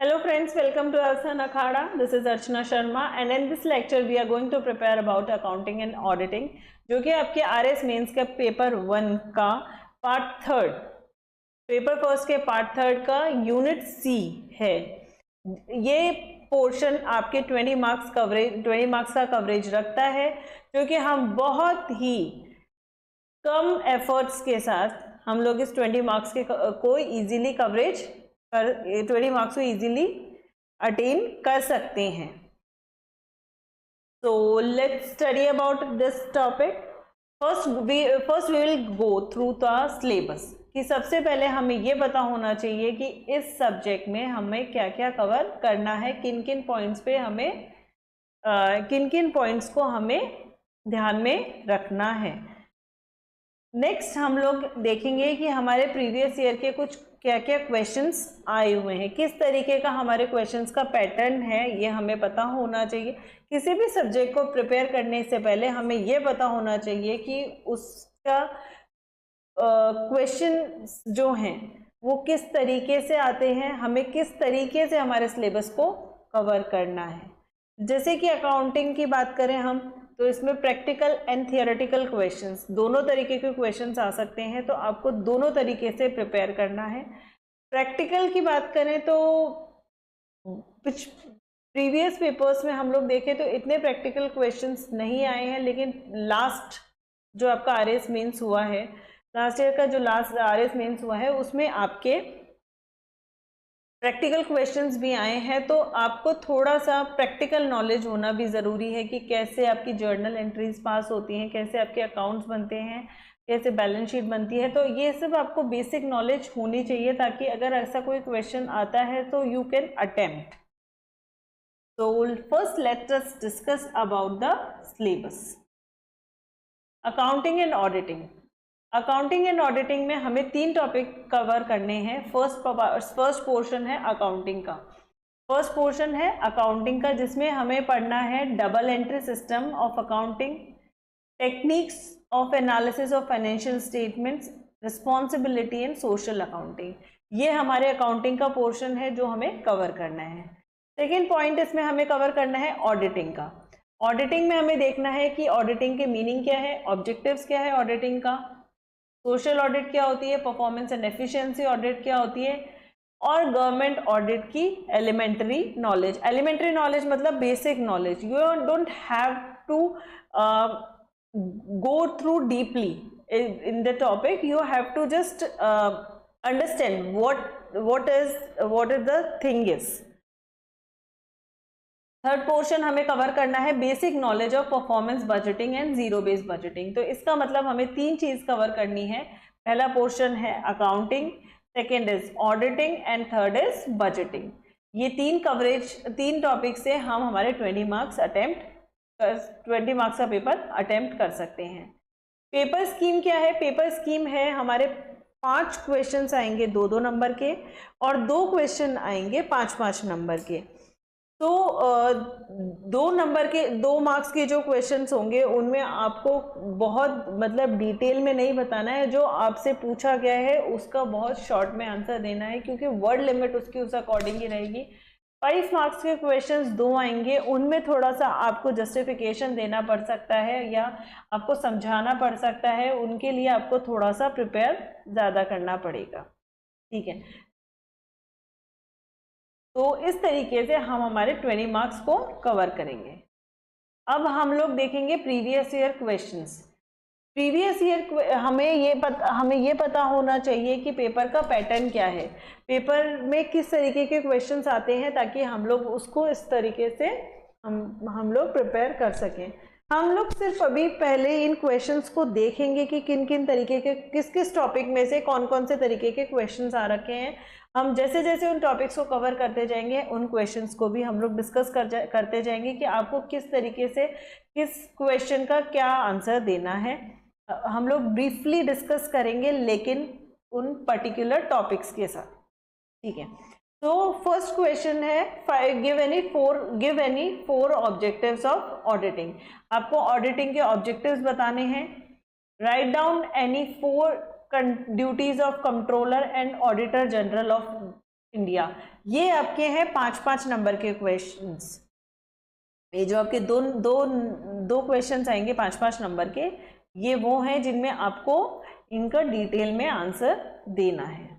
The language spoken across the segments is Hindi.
Hello friends, welcome to Arsan Akhada. This is Archana Sharma and in this lecture we are going to prepare about accounting and auditing, जो कि आपके RS मेंस का पेपर 1 का पार्ट थर्ड, पेपर फर्स्ट के पार्ट थर्ड का यूनिट सी है। ये पोर्शन आपके 20 मार्क्स का कवरेज रखता है, जो कि हम बहुत ही कम एफर्ट्स के साथ हम लोग इस 20 मार्क्स के को इजीली कवरेज 20 मार्क्स को इजीली अटेन कर सकते हैं। So let's study about this topic. First we will go through the syllabus. कि सबसे पहले हमें ये पता होना चाहिए कि इस सब्जेक्ट में हमें क्या क्या कवर करना है, किन किन पॉइंट्स पे हमें किन किन पॉइंट्स को हमें ध्यान में रखना है। नेक्स्ट हम लोग देखेंगे कि हमारे प्रीवियस ईयर के कुछ क्या क्या क्वेश्चंस आए हुए हैं, किस तरीके का हमारे क्वेश्चंस का पैटर्न है, ये हमें पता होना चाहिए। किसी भी सब्जेक्ट को प्रिपेयर करने से पहले हमें ये पता होना चाहिए कि उसका क्वेश्चन जो हैं वो किस तरीके से आते हैं, हमें किस तरीके से हमारे सिलेबस को कवर करना है। जैसे कि अकाउंटिंग की बात करें हम, तो इसमें प्रैक्टिकल एंड थियोरेटिकल क्वेश्चंस दोनों तरीके के क्वेश्चंस आ सकते हैं, तो आपको दोनों तरीके से प्रिपेयर करना है। प्रैक्टिकल की बात करें तो प्रीवियस पेपर्स में हम लोग देखें तो इतने प्रैक्टिकल क्वेश्चंस नहीं आए हैं, लेकिन लास्ट जो आपका आरएस मेंस हुआ है, लास्ट ईयर का जो लास्ट आरएस मेंस हुआ है, उसमें आपके प्रैक्टिकल क्वेश्चंस भी आए हैं। तो आपको थोड़ा सा प्रैक्टिकल नॉलेज होना भी ज़रूरी है कि कैसे आपकी जर्नल एंट्रीज पास होती हैं, कैसे आपके अकाउंट्स बनते हैं, कैसे बैलेंस शीट बनती है। तो ये सब आपको बेसिक नॉलेज होनी चाहिए, ताकि अगर ऐसा कोई क्वेश्चन आता है तो यू कैन अटेम्प्ट। तो first let us discuss about the syllabus. Accounting and auditing. Accounting and auditing में हमें 3 टॉपिक कवर करने हैं। फर्स्ट पोर्शन है अकाउंटिंग का। फर्स्ट पोर्शन है अकाउंटिंग का, जिसमें हमें पढ़ना है double entry system of accounting, techniques of analysis of financial statements, responsibility and social accounting. ये हमारे अकाउंटिंग का पोर्शन है जो हमें कवर करना है। सेकेंड पॉइंट इसमें हमें कवर करना है ऑडिटिंग का। ऑडिटिंग में हमें देखना है कि ऑडिटिंग के मीनिंग क्या है, ऑब्जेक्टिव्स क्या है ऑडिटिंग का, सोशल ऑडिट क्या होती है, परफॉर्मेंस एंड एफिशिएंसी ऑडिट क्या होती है, और गवर्नमेंट ऑडिट की एलिमेंट्री नॉलेज। एलिमेंट्री नॉलेज मतलब basic knowledge. You don't have to go through deeply in the topic, you have to just understand what is the thing is। Third portion हमें कवर करना है basic knowledge of performance budgeting and zero based budgeting. तो इसका मतलब हमें 3 चीज कवर करनी है। पहला पोर्शन है accounting, second is auditing and third is budgeting. ये 3 टॉपिक से हम हमारे 20 मार्क्स का पेपर अटेम्प्ट कर सकते हैं। पेपर स्कीम क्या है? पेपर स्कीम है हमारे 5 क्वेश्चन आएंगे 2-2 नंबर के, और 2 क्वेश्चन आएंगे 5-5 नंबर के। तो 2 मार्क्स के जो क्वेश्चंस होंगे उनमें आपको बहुत मतलब डिटेल में नहीं बताना है, जो आपसे पूछा गया है उसका बहुत शॉर्ट में आंसर देना है, क्योंकि वर्ड लिमिट उसकी उस अकॉर्डिंग ही रहेगी। 5 मार्क्स के क्वेश्चंस 2 आएंगे, उनमें थोड़ा सा आपको जस्टिफिकेशन देना पड़ सकता है या आपको समझाना पड़ सकता है, उनके लिए आपको थोड़ा सा प्रिपेयर ज़्यादा करना पड़ेगा। ठीक है, तो इस तरीके से हम हमारे 20 मार्क्स को कवर करेंगे। अब हम लोग देखेंगे previous year questions. Previous year हमें ये पता होना चाहिए कि पेपर का पैटर्न क्या है, पेपर में किस तरीके के क्वेश्चंस आते हैं, ताकि हम लोग उसको इस तरीके से हम लोग प्रिपेयर कर सकें। हम लोग सिर्फ अभी पहले इन क्वेश्चंस को देखेंगे कि किन किन तरीके के किस टॉपिक में से कौन से तरीके के क्वेश्चंस आ रखे हैं। हम जैसे जैसे उन टॉपिक्स को कवर करते जाएंगे, उन क्वेश्चंस को भी हम लोग डिस्कस करते जाएंगे कि आपको किस तरीके से किस क्वेश्चन का क्या आंसर देना है। हम लोग ब्रीफली डिस्कस करेंगे, लेकिन उन पर्टिकुलर टॉपिक्स के साथ। ठीक है, तो फर्स्ट क्वेश्चन है give any 4 objectives of auditing. आपको ऑडिटिंग के ऑब्जेक्टिव्स बताने हैं। Write down any 4 duties of controller and auditor general of India. ये आपके हैं 5-5 नंबर के क्वेश्चंस। ये जो आपके दो क्वेश्चंस आएंगे 5-5 नंबर के, ये वो हैं जिनमें आपको इनका डिटेल में आंसर देना है।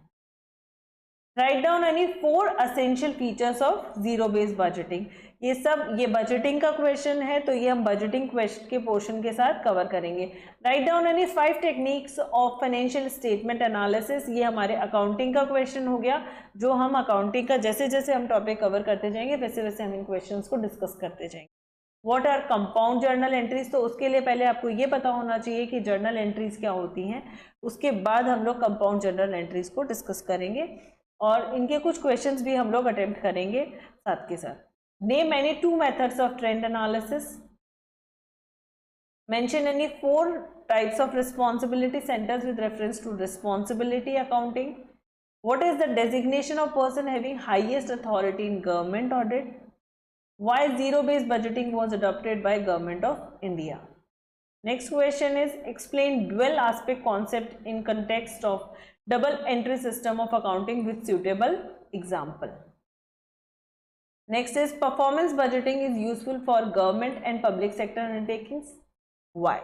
Write down any 4 essential features of zero based budgeting. ये बजटिंग का क्वेश्चन है, तो ये हम बजटिंग क्वेश्चन के पोर्शन के साथ कवर करेंगे। Write down any 5 techniques of financial statement analysis. ये हमारे अकाउंटिंग का क्वेश्चन हो गया, जो हम अकाउंटिंग का जैसे जैसे हम टॉपिक कवर करते जाएंगे वैसे वैसे हम इन क्वेश्चंस को डिस्कस करते जाएंगे। What are compound journal entries, तो उसके लिए पहले आपको ये पता होना चाहिए कि जर्नल एंट्रीज क्या होती हैं, उसके बाद हम लोग कंपाउंड जर्नल एंट्रीज को डिस्कस करेंगे और इनके कुछ क्वेश्चंस भी हम लोग अटेम्प्ट करेंगे साथ के साथ। Name any 2 methods of trend analysis. Mention any 4 types of responsibility centres with reference to responsibility accounting. What is the designation of person having highest authority in government audit. Why zero-based budgeting was adopted by Government of India. Next question is explain dual aspect concept in context of double entry system of accounting with suitable example. Next is performance budgeting is useful for government and public sector undertakings. Why?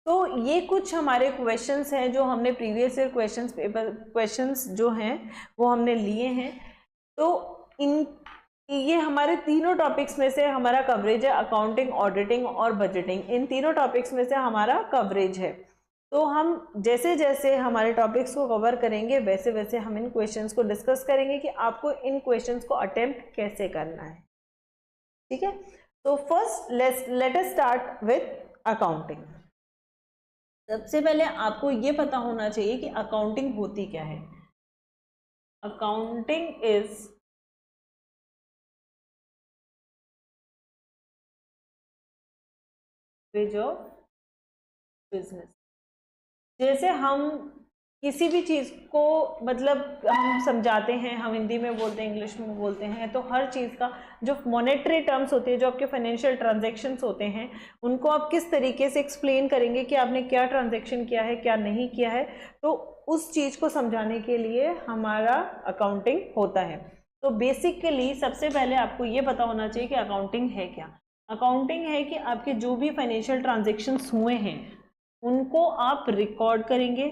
तो ये कुछ हमारे क्वेश्चंस हैं जो हमने प्रीवियस ईयर क्वेश्चंस जो हैं वो हमने लिए हैं। तो ये हमारे तीनों टॉपिक्स में से हमारा कवरेज है, अकाउंटिंग, ऑडिटिंग और बजटिंग। इन तीनों टॉपिक्स में से हमारा कवरेज है। तो हम जैसे जैसे हमारे टॉपिक्स को कवर करेंगे वैसे वैसे हम इन क्वेश्चंस को डिस्कस करेंगे कि आपको इन क्वेश्चंस को अटेम्प्ट कैसे करना है। ठीक है, तो first let us start with accounting. सबसे पहले आपको ये पता होना चाहिए कि अकाउंटिंग होती क्या है। Accounting is of business. जैसे हम किसी भी चीज़ को मतलब हम समझाते हैं, हम हिंदी में बोलते हैं, इंग्लिश में बोलते हैं, तो हर चीज़ का जो मॉनेटरी टर्म्स होते हैं, जो आपके फाइनेंशियल ट्रांजैक्शंस होते हैं, उनको आप किस तरीके से एक्सप्लेन करेंगे कि आपने क्या ट्रांजैक्शन किया है, क्या नहीं किया है, तो उस चीज़ को समझाने के लिए हमारा अकाउंटिंग होता है। तो बेसिकली सबसे पहले आपको ये पता होना चाहिए कि अकाउंटिंग है क्या। अकाउंटिंग है कि आपके जो भी फाइनेंशियल ट्रांजैक्शंस हुए हैं उनको आप रिकॉर्ड करेंगे।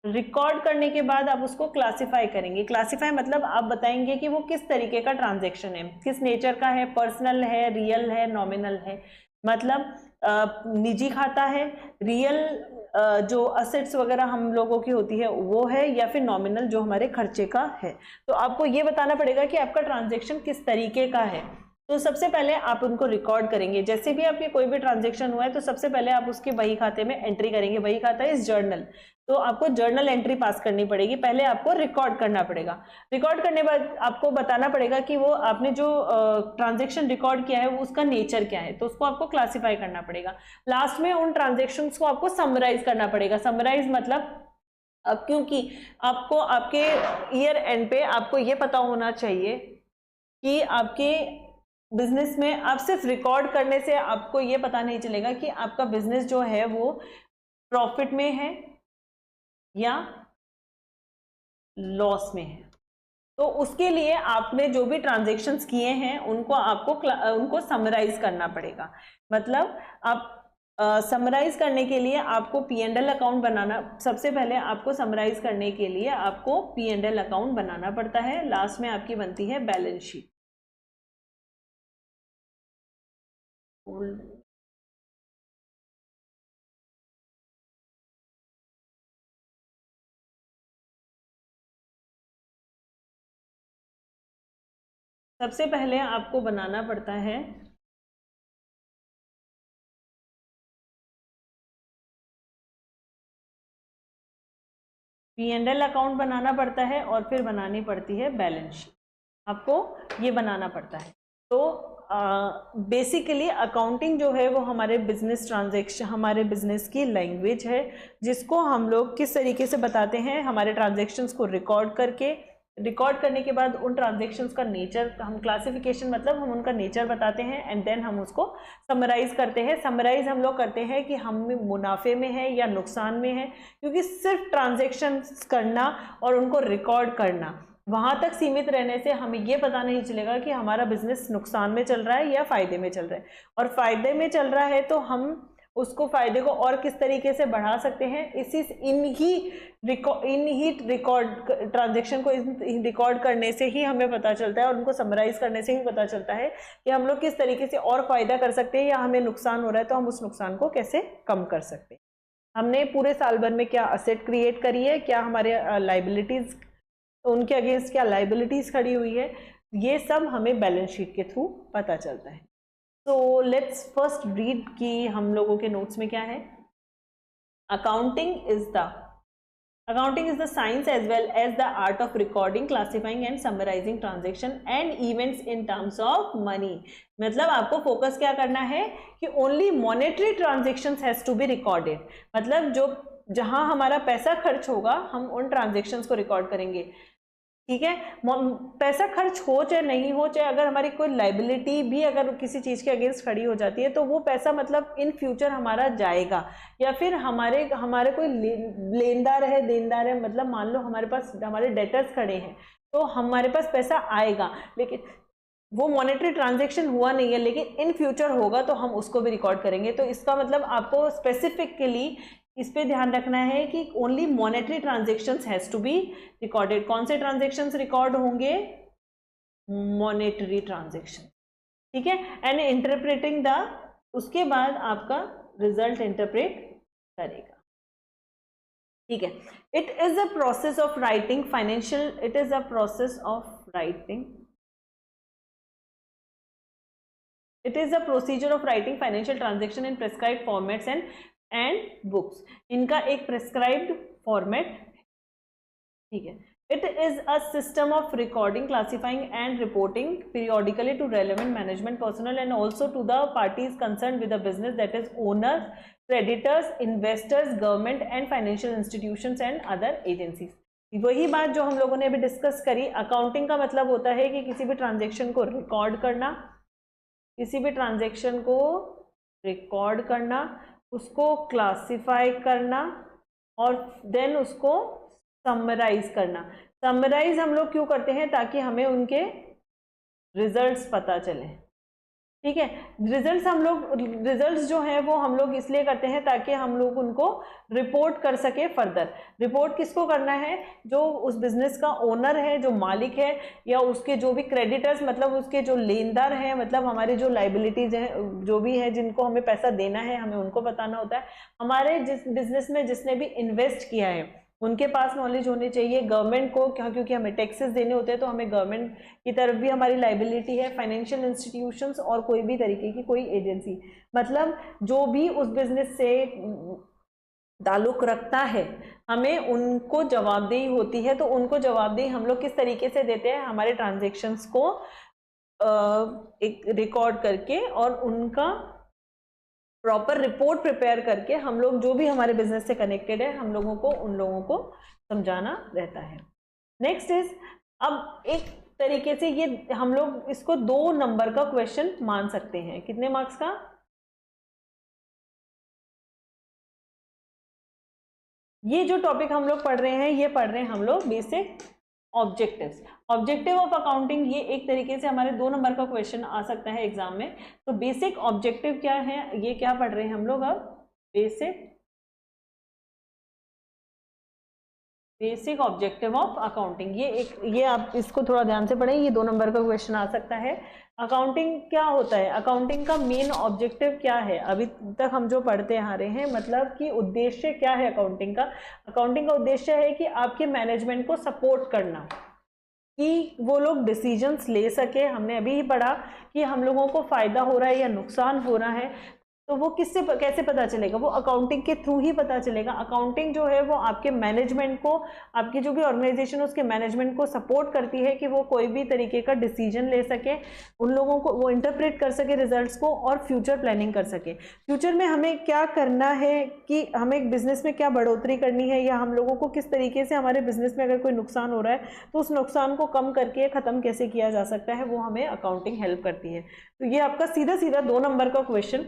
रिकॉर्ड करने के बाद आप उसको क्लासिफाई करेंगे। क्लासिफाई मतलब आप बताएंगे कि वो किस तरीके का ट्रांजैक्शन है, किस नेचर का है, पर्सनल है, रियल है, नॉमिनल है। मतलब निजी खाता है, रियल जो असेट्स वगैरह हम लोगों की होती है वो है, या फिर नॉमिनल जो हमारे खर्चे का है। तो आपको ये बताना पड़ेगा कि आपका ट्रांजैक्शन किस तरीके का है। तो सबसे पहले आप उनको रिकॉर्ड करेंगे। जैसे भी आपके कोई भी ट्रांजैक्शन हुआ है तो सबसे पहले आप उसके बही खाते में एंट्री करेंगे। बही खाता इज जर्नल, तो आपको जर्नल एंट्री पास करनी पड़ेगी। पहले आपको रिकॉर्ड करना पड़ेगा। रिकॉर्ड करने के बाद आपको बताना पड़ेगा कि वो आपने जो ट्रांजैक्शन रिकॉर्ड किया है वो उसका नेचर क्या है, तो उसको आपको क्लासिफाई करना पड़ेगा। लास्ट में उन ट्रांजैक्शंस को आपको समराइज करना पड़ेगा। समराइज मतलब क्योंकि आपको आपके ईयर एंड पे आपको ये पता होना चाहिए कि आपके बिजनेस में आप सिर्फ रिकॉर्ड करने से आपको ये पता नहीं चलेगा कि आपका बिजनेस जो है वो प्रॉफिट में है या लॉस में है। तो उसके लिए आपने जो भी ट्रांजैक्शंस किए हैं उनको समराइज करना पड़ेगा। मतलब आप समराइज करने के लिए आपको P&L अकाउंट बनाना, सबसे पहले आपको समराइज करने के लिए आपको P&L अकाउंट बनाना पड़ता है। लास्ट में आपकी बनती है बैलेंस शीट। सबसे पहले आपको बनाना पड़ता है P&L अकाउंट बनाना पड़ता है और फिर बनानी पड़ती है बैलेंस शीट। आपको ये बनाना पड़ता है। तो बेसिकली अकाउंटिंग जो है वो हमारे बिजनेस ट्रांजैक्शन, हमारे बिजनेस की लैंग्वेज है, जिसको हम लोग किस तरीके से बताते हैं, हमारे ट्रांजैक्शंस को रिकॉर्ड करके। रिकॉर्ड करने के बाद उन ट्रांजैक्शंस का नेचर, हम क्लासिफिकेशन मतलब हम उनका नेचर बताते हैं एंड देन हम उसको समराइज करते हैं। समराइज हम लोग करते हैं कि हम मुनाफे में है या नुकसान में है, क्योंकि सिर्फ ट्रांजैक्शंस करना और उनको रिकॉर्ड करना वहां तक सीमित रहने से हमें ये पता नहीं चलेगा कि हमारा बिजनेस नुकसान में चल रहा है या फायदे में चल रहा है, और फायदे में चल रहा है तो हम उसको फायदे को और किस तरीके से बढ़ा सकते हैं, इन ही रिकॉर्ड ट्रांजेक्शन को रिकॉर्ड करने से ही हमें पता चलता है, और उनको समराइज करने से ही पता चलता है कि हम लोग किस तरीके से और फायदा कर सकते हैं, या हमें नुकसान हो रहा है तो हम उस नुकसान को कैसे कम कर सकते हैं। हमने पूरे साल भर में क्या असेट क्रिएट करी है, क्या हमारे लाइबिलिटीज, उनके अगेंस्ट क्या लाइबिलिटीज खड़ी हुई है, ये सब हमें बैलेंस शीट के थ्रू पता चलता है। तो लेट्स फर्स्ट रीड कि हम लोगों के नोट्स में क्या है। Accounting is the science as well as the art of recording, classifying and summarising transaction and events in terms of money. मतलब आपको फोकस क्या करना है कि only monetary transactions has to be recorded, मतलब जो जहां हमारा पैसा खर्च होगा हम उन ट्रांजेक्शंस को रिकॉर्ड करेंगे, ठीक है। पैसा खर्च हो चाहे नहीं हो, चाहे अगर हमारी कोई लाइबिलिटी भी अगर किसी चीज़ के अगेंस्ट खड़ी हो जाती है तो वो पैसा मतलब इन फ्यूचर हमारा जाएगा, या फिर हमारे कोई लेनदार है, देनदार है, मतलब मान लो हमारे पास हमारे डेटर्स खड़े हैं तो हमारे पास पैसा आएगा, लेकिन वो मॉनेटरी ट्रांजेक्शन हुआ नहीं है, लेकिन इन फ्यूचर होगा तो हम उसको भी रिकॉर्ड करेंगे। तो इसका मतलब आपको स्पेसिफिकली इस पे ध्यान रखना है कि only monetary transactions has to be recorded. कौन से ट्रांजेक्शंस रिकॉर्ड होंगे? मॉनेटरी ट्रांजेक्शन, ठीक है। एंड इंटरप्रेटिंग द, उसके बाद आपका रिजल्ट इंटरप्रेट करेगा, ठीक है। It is a process of writing financial, it is a process of writing, it is a procedure of writing financial transaction in prescribed formats and books। इनका एक prescribed format, ठीक है। It is a system of recording, classifying and reporting periodically to relevant management personnel and also to the parties concerned with the business, that is owners, creditors, investors, government and financial institutions and other agencies। वही बात जो हम लोगों ने अभी डिस्कस करी। अकाउंटिंग का मतलब होता है कि किसी भी ट्रांजेक्शन को रिकॉर्ड करना, किसी भी ट्रांजेक्शन को रिकॉर्ड करना, उसको क्लासिफाई करना और देन उसको समराइज करना। समराइज हम लोग क्यों करते हैं? ताकि हमें उनके रिजल्ट्स पता चले, ठीक है। रिजल्ट्स जो है वो हम लोग इसलिए करते हैं ताकि हम लोग उनको रिपोर्ट कर सके फर्दर। रिपोर्ट किसको करना है? जो उस बिजनेस का ओनर है, जो मालिक है, या उसके जो भी क्रेडिटर्स, मतलब उसके जो लेनदार हैं, मतलब हमारी जो लाइबिलिटीज हैं, जो भी है जिनको हमें पैसा देना है, हमें उनको बताना होता है। हमारे जिस बिजनेस में जिसने भी इन्वेस्ट किया है उनके पास नॉलेज होनी चाहिए। गवर्नमेंट को क्योंकि हमें टैक्सेस देने होते हैं तो हमें गवर्नमेंट की तरफ भी हमारी लाइबिलिटी है। फाइनेंशियल इंस्टीट्यूशंस और कोई भी तरीके की कोई एजेंसी, मतलब जो भी उस बिजनेस से ताल्लुक रखता है, हमें उनको जवाबदेही होती है। तो उनको जवाबदेही हम लोग किस तरीके से देते हैं? हमारे ट्रांजेक्शन्स को एक रिकॉर्ड करके और उनका प्रॉपर रिपोर्ट प्रिपेयर करके हम लोग जो भी हमारे बिजनेस से कनेक्टेड है हम लोगों को उन लोगों को समझाना रहता है। नेक्स्ट इज, अब एक तरीके से ये हम लोग इसको 2 नंबर का क्वेश्चन मान सकते हैं। कितने मार्क्स का? ये जो टॉपिक हम लोग पढ़ रहे हैं, ये पढ़ रहे हैं हम लोग basic objectives. Objective of accounting, ये एक तरीके से हमारे 2 नंबर का क्वेश्चन आ सकता है एग्जाम में। तो बेसिक ऑब्जेक्टिव क्या है, ये क्या पढ़ रहे हैं हम लोग? अब बेसिक ऑब्जेक्टिव ऑफ अकाउंटिंग, ये आप इसको थोड़ा ध्यान से पढ़ें, ये 2 नंबर का क्वेश्चन आ सकता है। अकाउंटिंग क्या होता है? अकाउंटिंग का मेन ऑब्जेक्टिव क्या है? अभी तक हम जो पढ़ते आ रहे हैं, मतलब कि उद्देश्य क्या है अकाउंटिंग का? अकाउंटिंग का उद्देश्य है कि आपके मैनेजमेंट को सपोर्ट करना, कि वो लोग डिसीजंस ले सके। हमने अभी ही पढ़ा कि हम लोगों को फायदा हो रहा है या नुकसान हो रहा है, तो वो किससे कैसे पता चलेगा? वो अकाउंटिंग के थ्रू ही पता चलेगा। अकाउंटिंग जो है वो आपके मैनेजमेंट को, आपकी जो भी ऑर्गेनाइजेशन है उसके मैनेजमेंट को सपोर्ट करती है कि वो कोई भी तरीके का डिसीजन ले सके, उन लोगों को वो इंटरप्रेट कर सके रिजल्ट्स को, और फ्यूचर प्लानिंग कर सके। फ्यूचर में हमें क्या करना है, कि हमें एक बिजनेस में क्या बढ़ोतरी करनी है, या हम लोगों को किस तरीके से हमारे बिजनेस में अगर कोई नुकसान हो रहा है तो उस नुकसान को कम करके ख़त्म कैसे किया जा सकता है, वो हमें अकाउंटिंग हेल्प करती है। तो ये आपका सीधा सीधा 2 नंबर का क्वेश्चन,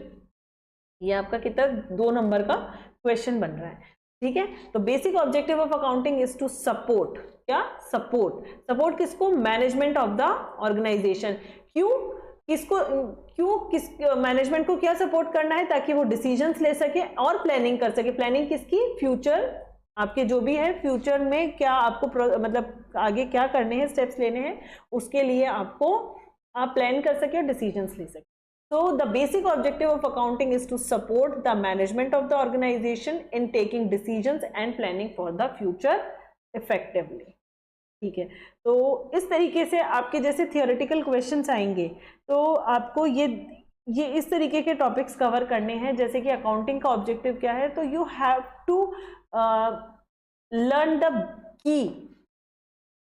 ये आपका कितना 2 नंबर का क्वेश्चन बन रहा है। ठीक है। तो basic objective of accounting is to support, क्या सपोर्ट किसको, मैनेजमेंट ऑफ द ऑर्गेनाइजेशन। किस मैनेजमेंट को क्या सपोर्ट करना है, ताकि वो डिसीजंस ले सके और प्लानिंग कर सके। प्लानिंग किसकी, फ्यूचर, आपके जो भी है फ्यूचर में क्या आपको मतलब आगे क्या करने हैं, स्टेप्स लेने हैं, उसके लिए आप प्लान कर सके और डिसीजंस ले सके। So the basic objective of accounting is to support the management of the organization in taking decisions and planning for the future effectively. ठीक है, तो इस तरीके से आपके जैसे थियोरेटिकल क्वेश्चंस आएंगे तो आपको ये इस तरीके के टॉपिक्स कवर करने हैं, जैसे कि अकाउंटिंग का ऑब्जेक्टिव क्या है, तो you have to learn the key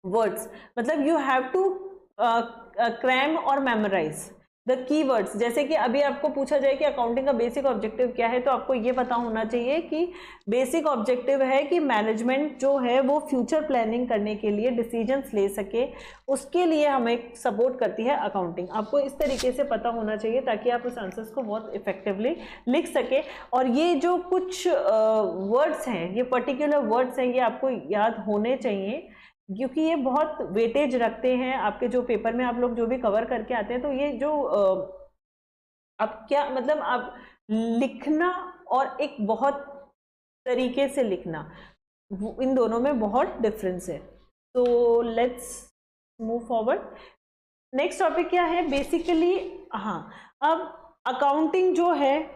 words, मतलब यू हैव टू क्रैम और मेमोराइज द कीवर्ड्स। जैसे कि अभी आपको पूछा जाए कि अकाउंटिंग का बेसिक ऑब्जेक्टिव क्या है, तो आपको ये पता होना चाहिए कि बेसिक ऑब्जेक्टिव है कि मैनेजमेंट जो है वो फ्यूचर प्लानिंग करने के लिए डिसीजंस ले सके, उसके लिए हमें सपोर्ट करती है अकाउंटिंग। आपको इस तरीके से पता होना चाहिए ताकि आप उस आंसर्स को बहुत इफेक्टिवली लिख सके। और ये जो कुछ वर्ड्स हैं, ये पर्टिकुलर वर्ड्स हैं, ये आपको याद होने चाहिए, क्योंकि ये बहुत वेटेज रखते हैं आपके जो पेपर में आप लोग जो भी कवर करके आते हैं। तो ये जो आप क्या मतलब आप लिखना और एक बहुत तरीके से लिखना, इन दोनों में बहुत डिफरेंस है। तो let's move forward. Next topic क्या है, बेसिकली अब अकाउंटिंग जो है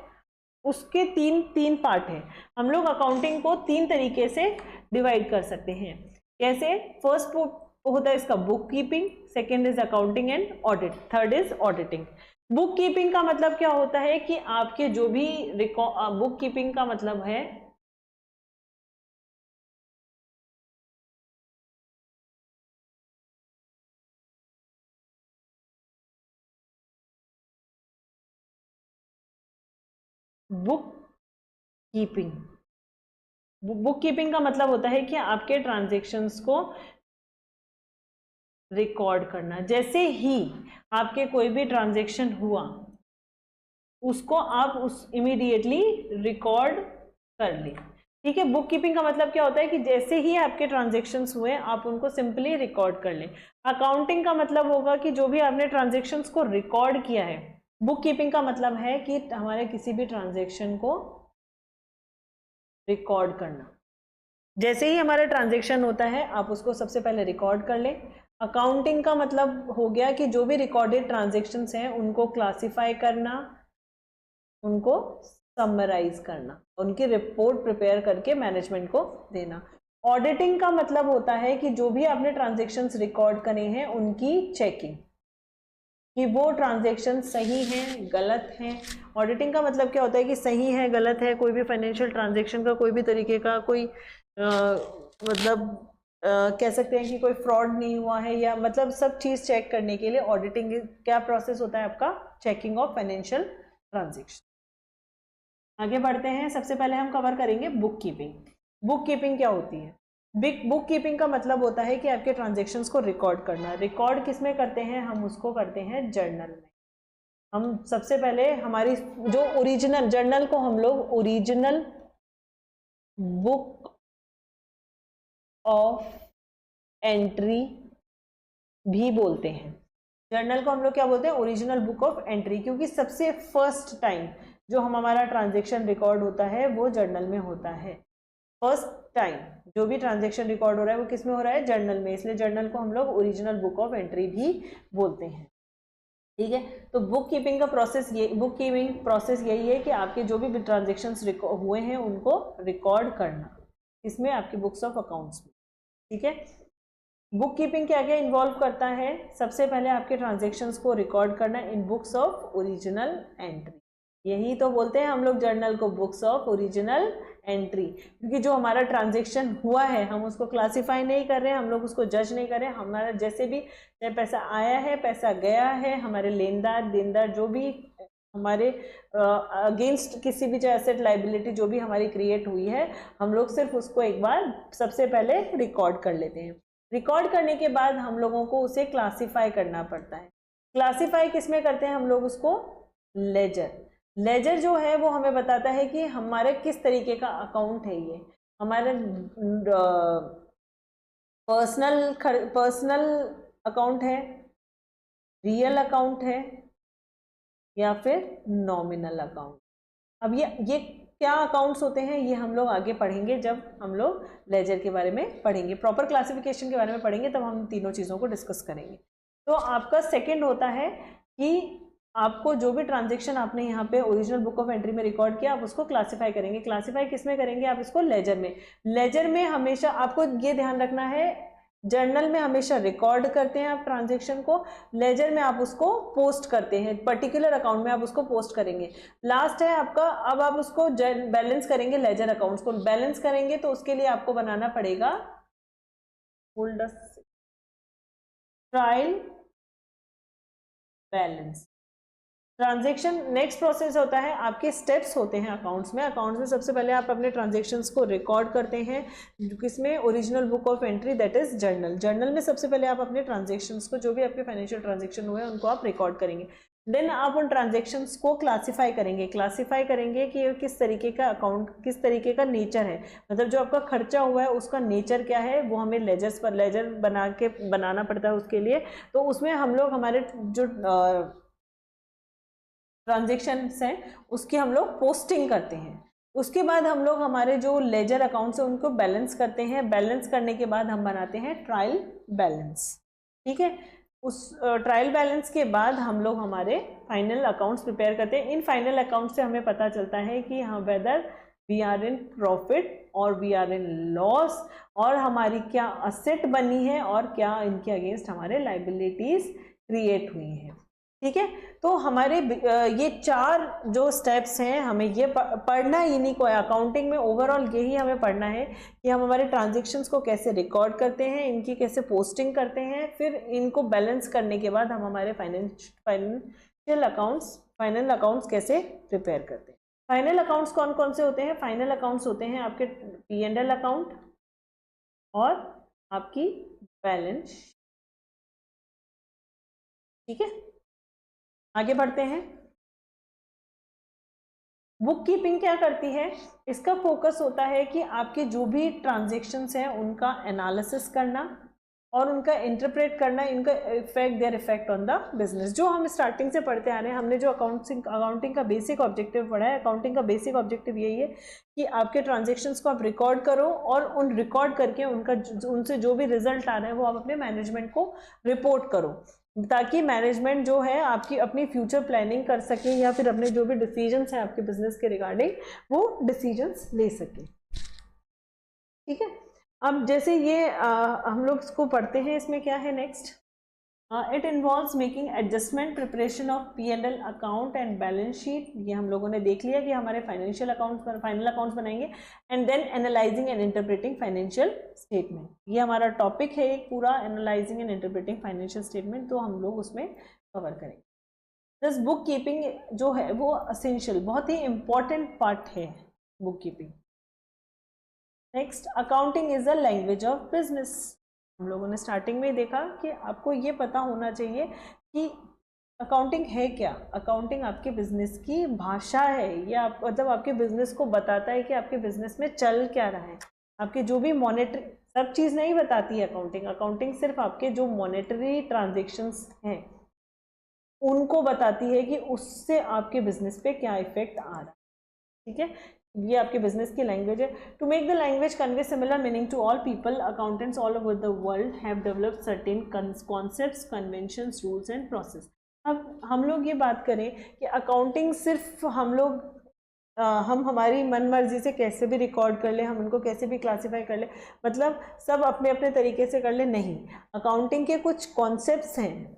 उसके तीन पार्ट है। हम लोग अकाउंटिंग को 3 तरीके से डिवाइड कर सकते हैं। कैसे, फर्स्ट होता है इसका book keeping, second is accounting and audit, third is auditing. Book keeping का मतलब क्या होता है कि आपके जो भी बुक कीपिंग का मतलब है बुक कीपिंग का मतलब होता है कि आपके ट्रांजैक्शंस को रिकॉर्ड करना। जैसे ही आपके कोई भी ट्रांजैक्शन हुआ उसको आप इमीडिएटली रिकॉर्ड कर ले। ठीक है, बुक कीपिंग का मतलब क्या होता है कि जैसे ही आपके ट्रांजैक्शंस हुए आप उनको सिंपली रिकॉर्ड कर लें। अकाउंटिंग का मतलब होगा कि जो भी आपने ट्रांजैक्शंस को रिकॉर्ड किया है। बुक कीपिंग का मतलब है कि हमारे किसी भी ट्रांजैक्शन को रिकॉर्ड करना। जैसे ही हमारा ट्रांजैक्शन होता है आप उसको सबसे पहले रिकॉर्ड कर लें। अकाउंटिंग का मतलब हो गया कि जो भी रिकॉर्डेड ट्रांजैक्शंस हैं उनको क्लासिफाई करना, उनको समराइज करना, उनकी रिपोर्ट प्रिपेयर करके मैनेजमेंट को देना। ऑडिटिंग का मतलब होता है कि जो भी आपने ट्रांजैक्शंस रिकॉर्ड करे हैं उनकी चेकिंग, कि वो ट्रांजैक्शन सही हैं गलत हैं। ऑडिटिंग का मतलब क्या होता है कि सही है गलत है, कोई भी फाइनेंशियल ट्रांजैक्शन का कोई भी तरीके का कोई कह सकते हैं कि कोई फ्रॉड नहीं हुआ है, या मतलब सब चीज़ चेक करने के लिए ऑडिटिंग क्या प्रोसेस होता है आपका, चेकिंग ऑफ फाइनेंशियल ट्रांजैक्शन। आगे बढ़ते हैं, सबसे पहले हम कवर करेंगे बुक कीपिंग। बुक कीपिंग क्या होती है? बुक कीपिंग का मतलब होता है कि आपके ट्रांजैक्शंस को रिकॉर्ड करना। रिकॉर्ड किस में करते हैं? हम उसको करते हैं जर्नल में। हम सबसे पहले हमारी जो ओरिजिनल जर्नल को हम लोग ओरिजिनल बुक ऑफ एंट्री भी बोलते हैं। जर्नल को हम लोग क्या बोलते हैं? ओरिजिनल बुक ऑफ एंट्री, क्योंकि सबसे फर्स्ट टाइम जो हमारा ट्रांजैक्शन रिकॉर्ड होता है वो जर्नल में होता है। फर्स्ट टाइम जो भी ट्रांजैक्शन रिकॉर्ड हो रहा है वो किस में हो रहा है? जर्नल में। इसलिए जर्नल को हम लोग ओरिजिनल बुक ऑफ एंट्री भी बोलते हैं। ठीक है, तो बुक कीपिंग का प्रोसेस यही है कि आपके जो भी ट्रांजैक्शंस हुए हैं उनको रिकॉर्ड करना, इसमें आपकी बुक्स ऑफ अकाउंट्स में। ठीक है, बुक कीपिंग क्या क्या इन्वॉल्व करता है? सबसे पहले आपके ट्रांजैक्शंस को रिकॉर्ड करना इन बुक्स ऑफ ओरिजिनल एंट्री। यही तो बोलते हैं हम लोग जर्नल को बुक्स ऑफ ओरिजिनल एंट्री, क्योंकि जो हमारा ट्रांजैक्शन हुआ है हम उसको क्लासिफाई नहीं कर रहे हैं, हम लोग उसको जज नहीं कर रहे हैं। हमारा जैसे भी पैसा आया है, पैसा गया है, हमारे लेनदार देनदार जो भी हमारे अगेंस्ट किसी भी जो एसेट लाइबिलिटी जो भी हमारी क्रिएट हुई है, हम लोग सिर्फ उसको एक बार सबसे पहले रिकॉर्ड कर लेते हैं। रिकॉर्ड करने के बाद हम लोगों को उसे क्लासिफाई करना पड़ता है। क्लासिफाई किस में करते हैं हम लोग उसको? लेजर। लेजर जो है वो हमें बताता है कि हमारे किस तरीके का अकाउंट है ये। हमारा पर्सनल अकाउंट है, रियल अकाउंट है, या फिर नॉमिनल अकाउंट। अब ये क्या अकाउंट्स होते हैं ये हम लोग आगे पढ़ेंगे, जब हम लोग लेजर के बारे में पढ़ेंगे, प्रॉपर क्लासिफिकेशन के बारे में पढ़ेंगे, तब हम तीनों चीज़ों को डिस्कस करेंगे। तो आपका सेकंड होता है कि आपको जो भी ट्रांजेक्शन आपने यहाँ पे ओरिजिनल बुक ऑफ एंट्री में रिकॉर्ड किया, आप उसको क्लासीफाई करेंगे। क्लासीफाई किस में करेंगे? आप इसको लेजर में। लेजर में हमेशा आपको ये ध्यान रखना है, जर्नल में हमेशा रिकॉर्ड करते हैं आप ट्रांजेक्शन को, लेजर में आप उसको पोस्ट करते हैं, पर्टिकुलर अकाउंट में आप उसको पोस्ट करेंगे। लास्ट है आपका, अब आप उसको बैलेंस करेंगे, लेजर अकाउंट्स को बैलेंस करेंगे, तो उसके लिए आपको बनाना पड़ेगा trial balance transaction. Next process होता है, आपके स्टेप्स होते हैं अकाउंट्स में। अकाउंट्स में सबसे पहले आप अपने ट्रांजेक्शन्स को रिकॉर्ड करते हैं, किसमें? Original book of entry, that is journal. Journal में सबसे पहले आप अपने ट्रांजेक्शन्स को, जो भी आपके फाइनेंशियल ट्रांजेक्शन हुए उनको आप रिकॉर्ड करेंगे। देन आप उन ट्रांजेक्शन्स को क्लासीफाई करेंगे कि किस तरीके का अकाउंट, किस तरीके का नेचर है, मतलब जो आपका खर्चा हुआ है उसका नेचर क्या है, वो हमें लेजर बनाना पड़ता है उसके लिए। तो उसमें हम लोग हमारे जो ट्रांजेक्शन्स हैं उसकी हम लोग पोस्टिंग करते हैं। उसके बाद हम लोग हमारे जो लेजर अकाउंट्स हैं उनको बैलेंस करते हैं। बैलेंस करने के बाद हम बनाते हैं ट्रायल बैलेंस, ठीक है। उस ट्रायल बैलेंस के बाद हम लोग हमारे फाइनल अकाउंट्स प्रिपेयर करते हैं। इन फाइनल अकाउंट से हमें पता चलता है कि हाँ whether we are in profit or we are in loss, और हमारी क्या असेट बनी है और क्या इनके अगेंस्ट हमारे लाइबिलिटीज क्रिएट हुई हैं, ठीक है। तो हमारे ये चार जो स्टेप्स हैं हमें ये पढ़ना है, इन्हीं को अकाउंटिंग में ओवरऑल यही हमें पढ़ना है कि हम हमारे ट्रांजेक्शन्स को कैसे रिकॉर्ड करते हैं, इनकी कैसे पोस्टिंग करते हैं, फिर इनको बैलेंस करने के बाद हम हमारे फाइनल अकाउंट्स कैसे प्रिपेयर करते हैं। फाइनल अकाउंट्स कौन कौन से होते हैं? फाइनल अकाउंट्स होते हैं आपके P&L अकाउंट और आपकी बैलेंस, ठीक है। आगे बढ़ते हैं। बुक कीपिंग क्या करती है? इसका फोकस होता है कि आपके जो भी ट्रांजेक्शन्स हैं उनका एनालिसिस करना और उनका इंटरप्रेट करना, इनका their effect on the business. जो हम स्टार्टिंग से पढ़ते आ रहे हैं, हमने जो अकाउंटिंग का बेसिक ऑब्जेक्टिव पढ़ा है, अकाउंटिंग का बेसिक ऑब्जेक्टिव यही है कि आपके ट्रांजेक्शन्स को आप रिकॉर्ड करो और उन रिकॉर्ड करके उनसे जो भी रिजल्ट आ रहे हैं वो आप अपने मैनेजमेंट को रिपोर्ट करो, ताकि मैनेजमेंट जो है आपकी अपनी फ्यूचर प्लानिंग कर सके या फिर अपने जो भी डिसीजंस हैं आपके बिजनेस के रिगार्डिंग वो डिसीजंस ले सके, ठीक है। अब जैसे ये हम लोग इसको पढ़ते हैं, इसमें क्या है next? It involves making adjustment, preparation of P&L account and balance sheet. ये हम लोगों ने देख लिया कि हमारे फाइनल अकाउंट्स बनाएंगे, and then analysing and interpreting financial statement. ये हमारा टॉपिक है एक पूरा, analysing and interpreting financial statement, तो हम लोग उसमें कवर करेंगे। दिस बुक कीपिंग जो है वो असेंशियल, बहुत ही इंपॉर्टेंट पार्ट है book keeping. Next, accounting is a language of business. हम लोगों ने स्टार्टिंग में देखा कि आपको ये पता होना चाहिए कि अकाउंटिंग है क्या। अकाउंटिंग आपके बिजनेस की भाषा है, ये आप मतलब आपके बिजनेस को बताता है कि आपके बिजनेस में चल क्या रहा है। आपके जो भी मॉनेटरी, सब चीज़ नहीं बताती है अकाउंटिंग सिर्फ आपके जो मॉनेटरी ट्रांजेक्शन्स हैं उनको बताती है कि उससे आपके बिजनेस पे क्या इफेक्ट आ रहा है, ठीक है। ये आपके बिजनेस की लैंग्वेज है। To make the language convey similar meaning to all people, accountants all over the world have developed certain concepts, conventions, rules and process. अब हम लोग ये बात करें कि अकाउंटिंग सिर्फ हम हमारी मन मर्जी से कैसे भी रिकॉर्ड कर ले, हम उनको कैसे भी क्लासीफाई कर ले, मतलब सब अपने अपने तरीके से कर ले, नहीं। अकाउंटिंग के कुछ कॉन्सेप्ट्स हैं,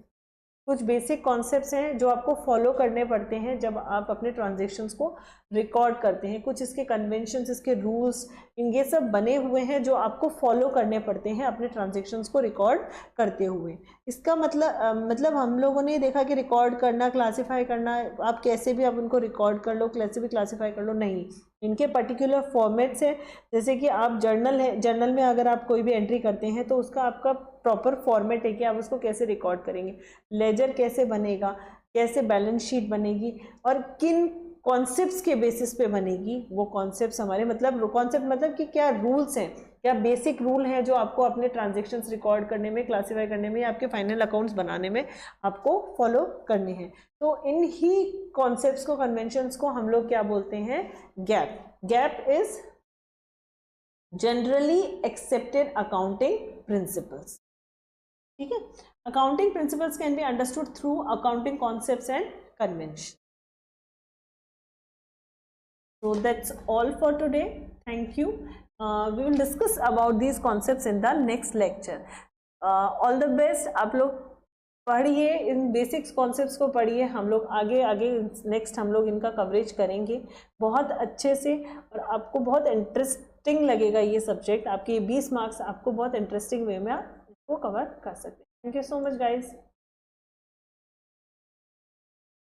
कुछ बेसिक कॉन्सेप्ट्स हैं जो आपको फॉलो करने पड़ते हैं जब आप अपने ट्रांजेक्शन्स को रिकॉर्ड करते हैं। कुछ इसके कन्वेंशंस, इसके रूल्स, ये सब बने हुए हैं जो आपको फॉलो करने पड़ते हैं अपने ट्रांजेक्शन्स को रिकॉर्ड करते हुए। इसका मतलब हम लोगों ने देखा कि रिकॉर्ड करना, क्लासीफाई करना, आप कैसे भी आप उनको रिकॉर्ड कर लो, कैसे भी क्लासीफाई कर लो, नहीं। इनके पर्टिकुलर फॉर्मेट्स हैं। जैसे कि आप जर्नल में अगर आप कोई भी एंट्री करते हैं तो उसका आपका प्रॉपर फॉर्मेट है कि आप उसको कैसे रिकॉर्ड करेंगे, लेजर कैसे बनेगा, कैसे बैलेंस शीट बनेगी, और किन कॉन्सेप्ट्स के बेसिस पे बनेगी। वो कॉन्सेप्ट्स हमारे मतलब कॉन्सेप्ट मतलब कि क्या रूल्स हैं, क्या बेसिक रूल हैं जो आपको अपने ट्रांजेक्शन्स रिकॉर्ड करने में, क्लासीफाई करने में, आपके फाइनल अकाउंट्स बनाने में आपको फॉलो करने हैं। तो इन ही कॉन्सेप्ट्स को, कन्वेंशंस को हम लोग क्या बोलते हैं, gap. Gap is generally accepted accounting principles. ठीक है, accounting principles can be understood through accounting concepts and convention. So that's all for today. Thank you. We will discuss about these concepts in the next lecture. All the best. आप लोग पढ़िए, इन बेसिक्स कॉन्सेप्ट्स को पढ़िए। हम लोग आगे आगे नेक्स्ट हम लोग इनका कवरेज करेंगे बहुत अच्छे से, और आपको बहुत इंटरेस्टिंग लगेगा ये सब्जेक्ट। आपके 20 मार्क्स आपको बहुत इंटरेस्टिंग वे में आप इसको कवर कर सकते हैं। Thank you so much guys.